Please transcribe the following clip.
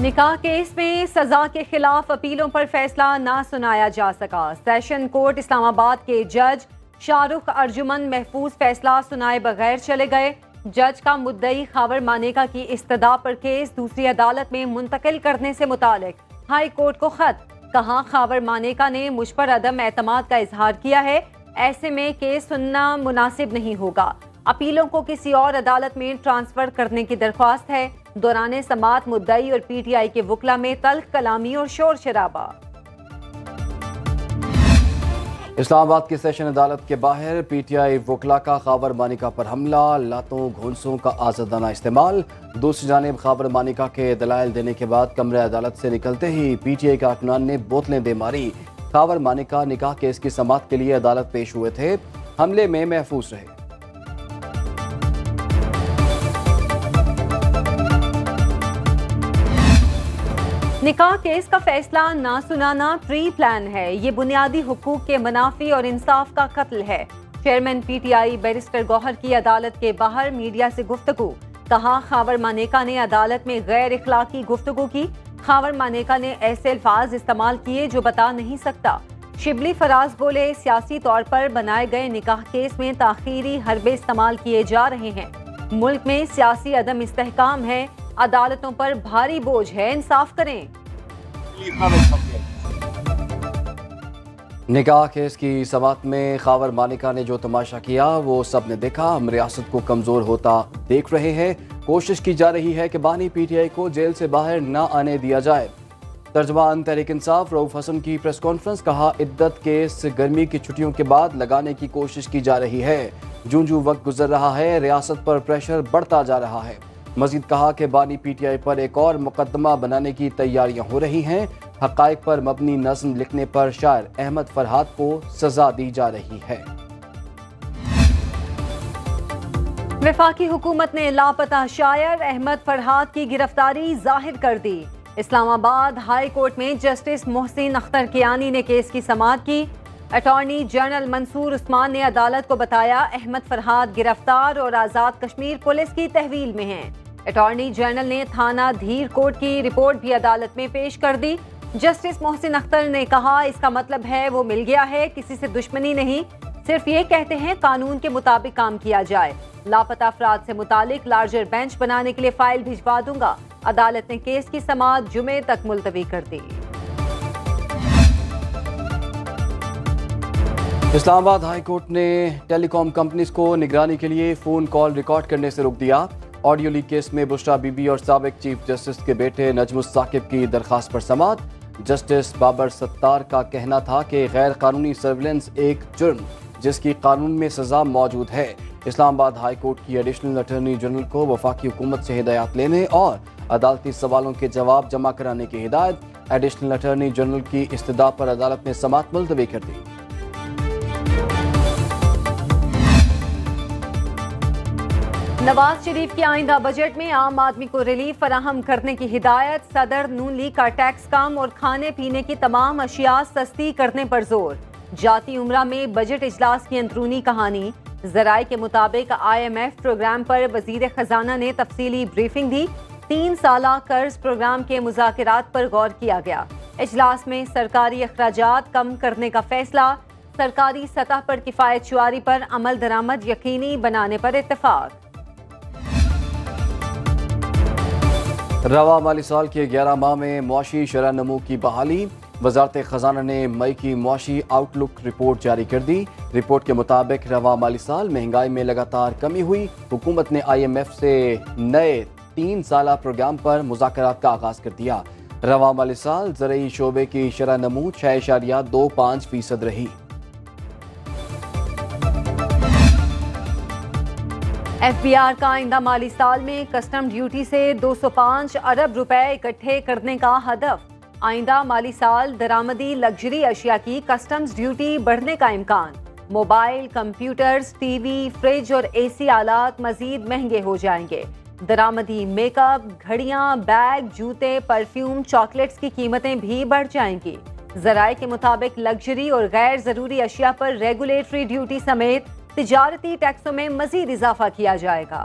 نکاح کیس میں سزا کے خلاف اپیلوں پر فیصلہ نہ سنایا جا سکا۔ سیشن کورٹ اسلام آباد کے جج شاہ رخ ارجمن محفوظ فیصلہ سنائے بغیر چلے گئے۔ جج کا مدعی خاور مانیکا کی استدعا پر کیس دوسری عدالت میں منتقل کرنے سے متعلق ہائی کورٹ کو خط۔ کہاں خاور مانیکا نے مجھ پر عدم اعتماد کا اظہار کیا ہے، ایسے میں کیس سننا مناسب نہیں ہوگا۔ اپیلوں کو کسی اور عدالت میں ٹرانسفر کرنے کی درخواست ہے۔ دوران سماعت مدعی اور پی ٹی آئی کے وکلا میں تلخ کلامی اور شور شرابہ۔ اسلام آباد کی سیشن عدالت کے باہر پی ٹی آئی وکلا کا خاور مانیکا پر حملہ، لاتوں گھونسوں کا آزادانہ استعمال۔ دوسری جانب خاور مانیکا کے دلائل دینے کے بعد کمرے عدالت سے نکلتے ہی پی ٹی آئی کارکنان نے بوتلیں دے ماری۔ خاور مانیکا نکاح کیس کی سماعت کے لیے عدالت پیش ہوئے تھے، حملے میں محفوظ رہے۔ نکاح کیس کا فیصلہ نہ سنانا پری پلان ہے، یہ بنیادی حقوق کے منافی اور انصاف کا قتل ہے۔ Chairman P T I barrister Gohar کی عدالت کے باہر میڈیا سے گفتگو۔ کہا خاور مانیکا نے عدالت میں غیر اخلاقی گفتگو کی۔ خاور مانیکا نے ایسے الفاظ استعمال کیے جو بتا نہیں سکتا۔ شبلی فراز بولے، سیاسی طور پر بنائے گئے نکاح کیس میں تاخیری حربے استعمال کیے جا رہے ہیں۔ ملک میں سیاسی عدم استحکام ہے، عدالتوں پر بھاری بوجھ ہے، انصاف کریں۔ نکاح کیس کی سماعت میں خاور مانیکا نے جو تماشا کیا وہ سب نے دیکھا۔ ہم ریاست کو کمزور ہوتا دیکھ رہے ہیں، کوشش کی جا رہی ہے کہ بانی پی ٹی آئی کو جیل سے باہر نہ آنے دیا جائے۔ ترجمان تحریک انصاف رؤوف حسن کی پریس کانفرنس، کہا عدت کیس گرمی کی چھٹیوں کے بعد لگانے کی کوشش کی جا رہی ہے۔ جوں وقت گزر رہا ہے ریاست پر پریشر بڑھتا جا رہا ہے۔ مزید کہا کہ بانی پی ٹی آئی پر ایک اور مقدمہ بنانے کی تیاریاں ہو رہی ہیں۔ حقائق پر مبنی نظم لکھنے پر شاعر احمد فرحات کو سزا دی جا رہی ہے۔ وفاقی حکومت نے لاپتہ شاعر احمد فرحات کی گرفتاری ظاہر کر دی۔ اسلام آباد ہائی کورٹ میں جسٹس محسن اختر کیانی نے کیس کی سماعت کی۔ اٹارنی جنرل منصور عثمان نے عدالت کو بتایا احمد فرحات گرفتار اور آزاد کشمیر پولیس کی تحویل میں ہیں۔ اٹارنی جنرل نے تھانہ دھیر کوٹ کی رپورٹ بھی عدالت میں پیش کر دی۔ جسٹس محسن اختر نے کہا اس کا مطلب ہے وہ مل گیا ہے، کسی سے دشمنی نہیں، صرف یہ کہتے ہیں قانون کے مطابق کام کیا جائے۔ لاپتہ افراد سے متعلق لارجر بینچ بنانے کے لیے فائل بھجوا دوں گا۔ عدالت نے کیس کی سماعت جمعے تک ملتوی کر دی۔ اسلام آباد ہائی کورٹ نے ٹیلی کام کمپنیز کو نگرانی کے لیے فون کال ریکارڈ کرنے سے روک دیا۔ آڈیو لیک کیس میں بشرا بی بی اور سابق چیف جسٹس کے بیٹے نجم الثاقب کی درخواست پر سماعت۔ جسٹس بابر ستار کا کہنا تھا کہ غیر قانونی سرویلنس ایک جرم جس کی قانون میں سزا موجود ہے۔ اسلام آباد ہائی کورٹ کی ایڈیشنل اٹارنی جنرل کو وفاقی حکومت سے ہدایات لینے اور عدالتی سوالوں کے جواب جمع کرانے کی ہدایت۔ ایڈیشنل اٹارنی جنرل کی استدعا پر عدالت نے سماعت ملتوی کر دی۔ نواز شریف کی آئندہ بجٹ میں عام آدمی کو ریلیف فراہم کرنے کی ہدایت۔ صدر نون لیگ کا ٹیکس کم اور کھانے پینے کی تمام اشیاء سستی کرنے پر زور۔ جاتی عمرہ میں بجٹ اجلاس کی اندرونی کہانی۔ ذرائع کے مطابق آئی ایم ایف پروگرام پر وزیر خزانہ نے تفصیلی بریفنگ دی۔ 3 سالہ قرض پروگرام کے مذاکرات پر غور کیا گیا۔ اجلاس میں سرکاری اخراجات کم کرنے کا فیصلہ، سرکاری سطح پر کفایت شعاری پر عمل درآمد یقینی بنانے پر اتفاق۔ رواں مالی سال کے 11 ماہ میں معاشی شرح نمو کی بحالی۔ وزارت خزانہ نے مئی کی معاشی آؤٹ لک رپورٹ جاری کر دی۔ رپورٹ کے مطابق رواں مالی سال مہنگائی میں لگاتار کمی ہوئی۔ حکومت نے آئی ایم ایف سے نئے 3 سالہ پروگرام پر مذاکرات کا آغاز کر دیا۔ رواں مالی سال زرعی شعبے کی شرح نمو 6.25% رہی۔ ایف بی آر کا آئندہ مالی سال میں کسٹم ڈیوٹی سے 205 ارب روپے اکٹھے کرنے کا ہدف۔ آئندہ مالی سال درآمدی لگژری اشیاء کی کسٹمز ڈیوٹی بڑھنے کا امکان۔ Mobile, computers, T V, fridge اور اے سی آلات مزید مہنگے ہو جائیں گے۔ درآمدی میک اپ، گھڑیاں، بیگ، جوتے، پرفیوم، چاکلیٹس کی قیمتیں بھی بڑھ جائیں گی۔ ذرائع کے مطابق لگژری اور غیر ضروری اشیاء پر ریگولیٹری ڈیوٹی سمیت تجارتی ٹیکسوں میں مزید اضافہ کیا جائے گا۔